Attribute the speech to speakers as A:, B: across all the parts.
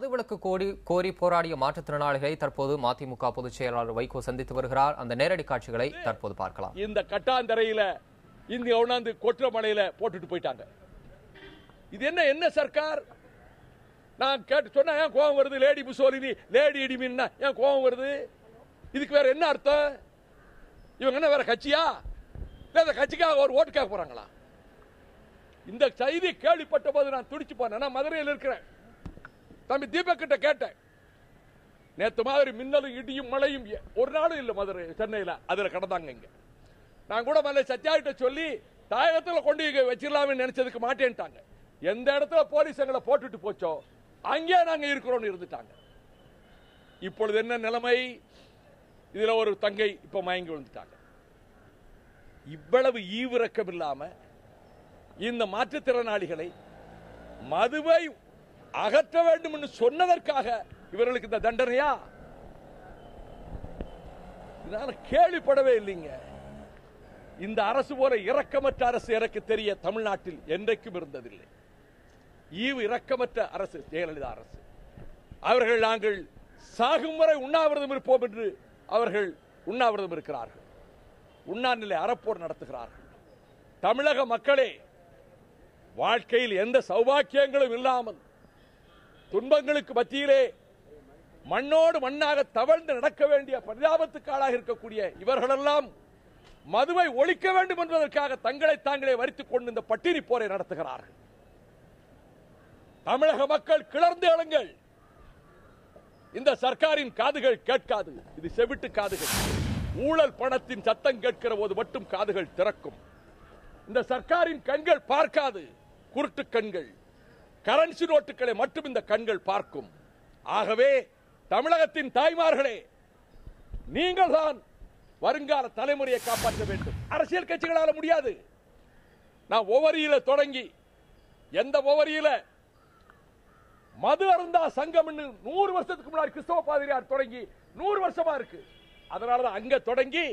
A: மதுவிலக்கு கோரி போராடிய மாற்றுத்திறனாளிகளை தற்போது மதிமுக பொதுச் செயலாளர் வைகோ சந்தித்து வருகிறார். அந்த நேரடி காட்சிகளை தற்போது பார்க்கலாம்.
B: இந்த கட்டாந்தரையில இந்த உணர்ந்து கொற்றமலையில போட்டுட்டு போயிட்டாங்க. இது என்ன சர்க்கார்? நான் கேட்டு சொன்னா ஏன் கோபம் வருது? லேடி முசோலினி, லேடி இடிமின்னா ஏன் கோபம் வருது? இதுக்கு வேற என்ன அர்த்தம்? இவங்க என்ன வேற கட்சியா? இல்ல கட்சிக்காக ஒரு ஓட்டு கேட்க போறாங்களா? இந்த செய்தி கேள்விப்பட்ட போது நான் துடிச்சு போனேன். நான் மதுரையில் இருக்கிறேன். தம்பி தீபக் கிட்ட கேட்டேன். நேத்து மாதிரி மின்னலும் இடியும் மழையும் ஒரு நாளும் இல்ல மதுரை சென்னையில அதுல கடந்தாங்க. இங்க நான் கூட மல்ல சத்யாகிட்ட சொல்லி தாயகத்தில் கொண்டு வச்சிடலாம்னு நினைச்சதுக்கு மாட்டேன்ட்டாங்க. எந்த இடத்துல போலீஸ் எங்களை போட்டுட்டு போச்சோ அங்கே நாங்க இருக்கிறோம் இருந்துட்டாங்க. இப்பொழுது என்ன நிலைமை? இதுல ஒரு தங்கை இப்ப மயங்கி விழுந்துட்டாங்க. இவ்வளவு ஈவிரக்கம் இல்லாம இந்த மாற்றுத்திறனாளிகளை மதுவை அகற்ற வேண்டும் என்று சொன்னதற்காக இவர்களுக்கு இந்த தண்டனையா? கேள்விப்படவே இல்லைங்க. இந்த அரசு போல இரக்கமற்ற அரசு எனக்கு தெரிய தமிழ்நாட்டில் என்றைக்கும் இருந்ததில்லை. ஈவு இரக்கமற்ற அரசு ஜெயலலிதா அரசு. அவர்கள் நாங்கள் சாகும் வரை உண்ணாவிரதம் இருப்போம் என்று அவர்கள் உண்ணாவிரதம் இருக்கிறார்கள். உண்ணாநிலை அறப்போர் நடத்துகிறார்கள். தமிழக மக்களே, வாழ்க்கையில் எந்த சௌபாக்கியங்களும் இல்லாமல் துன்பங்களுக்கு மத்தியிலே மண்ணோடு மண்ணாக தவழ்ந்து நடக்க வேண்டிய பரிதாபத்துக்கு ஆளாக இருக்கக்கூடிய இவர்களெல்லாம் மதுவை ஒழிக்க வேண்டும் என்பதற்காக தங்களை தாங்களே வரித்துக் கொண்டு இந்த பட்டினி போரை நடத்துகிறார்கள். தமிழக மக்கள் கிளர்ந்து எழுங்கள். இந்த சர்க்காரின் காதுகள் கேட்காது, இது செவிட்டு காதுகள். ஊழல் பணத்தின் சத்தம் கேட்கிற போது மட்டும் காதுகள் திறக்கும். இந்த சர்க்காரின் கண்கள் பார்க்காது, குருட்டு கண்கள். கரன்சி நோட்டுகளை மட்டும் இந்த கண்கள் பார்க்கும். ஆகவே தமிழகத்தின் தாய்மார்களே, நீங்கள் தான் வருங்கால தலைமுறையை காப்பாற்ற வேண்டும். அரசியல் கட்சிகளால முடியாது. நான் ஒவ்வொருயில தொடங்கி எந்த ஒவ்வொருயில மது அருந்தா சங்கம் 100 வருஷத்துக்கு முன்னாடி கிறிஸ்தவ பாதிரியார் தொடங்கி 100 வருஷமா இருக்கு. அதனாலதான் அங்க தொடங்கி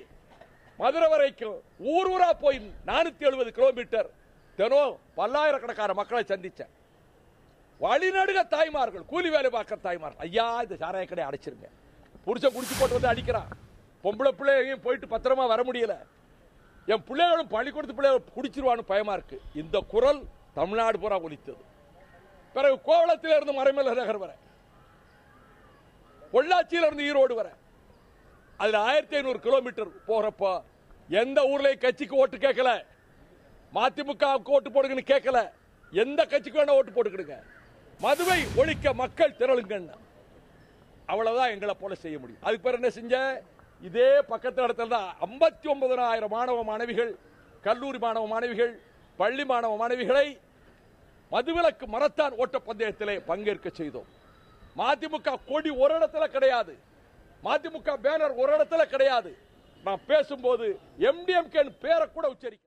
B: மதுரை வரைக்கும் ஊர் ஊரா போய் 470 கிலோமீட்டர் தினம் பல்லாயிரக்கணக்கான மக்களை சந்திச்சேன். வழிநடுக தாய்மார்கள், கூலி வேலை பார்க்கிற தாய்மார்கள், ஐயா இந்த சாராய கடை அடைச்சிருங்க, புடிச்ச குடிச்சு போட்டு வந்து அடிக்கிறான், பொம்பளை பிள்ளையும் போயிட்டு பத்திரமா வர முடியல, என் பிள்ளைகளும் பள்ளிக்கூடத்து பிள்ளைகள் குடிச்சிருவான்னு பயமா இருக்கு. இந்த குரல் தமிழ்நாடு பூரா ஒலித்தது. பிறகு கோவளத்தில் இருந்து மறைமலை நகர் வர, பொள்ளாச்சியில இருந்து ஈரோடு வர, அதுல 1500 கிலோமீட்டர் போறப்ப எந்த ஊர்ல கட்சிக்கு ஓட்டு கேட்கல, மதிமுகவுக்கு ஓட்டு போடுங்கன்னு கேட்கல, எந்த கட்சிக்கு வேணா ஓட்டு போட்டுக்கிடுங்க, மதுவை ஒழிக்க மக்கள் திரளுங்க, அவ்வளவுதான் எங்களை போல செய்ய முடியும். அதுக்கு பிறகு என்ன செஞ்ச? இதே பக்கத்து இடத்துல தான் 59,000 மாணவ மாணவிகள், கல்லூரி மாணவ மாணவிகள், பள்ளி மாணவ மாணவிகளை மதுவிலக்கு மரத்தான் ஓட்ட பந்தயத்திலே பங்கேற்க செய்தோம். மதிமுக கொடி ஒரு இடத்துல கிடையாது, மதிமுக பேனர் ஒரு இடத்துல கிடையாது. நான் பேசும்போது MDMK பேரை கூட உச்சரிக்க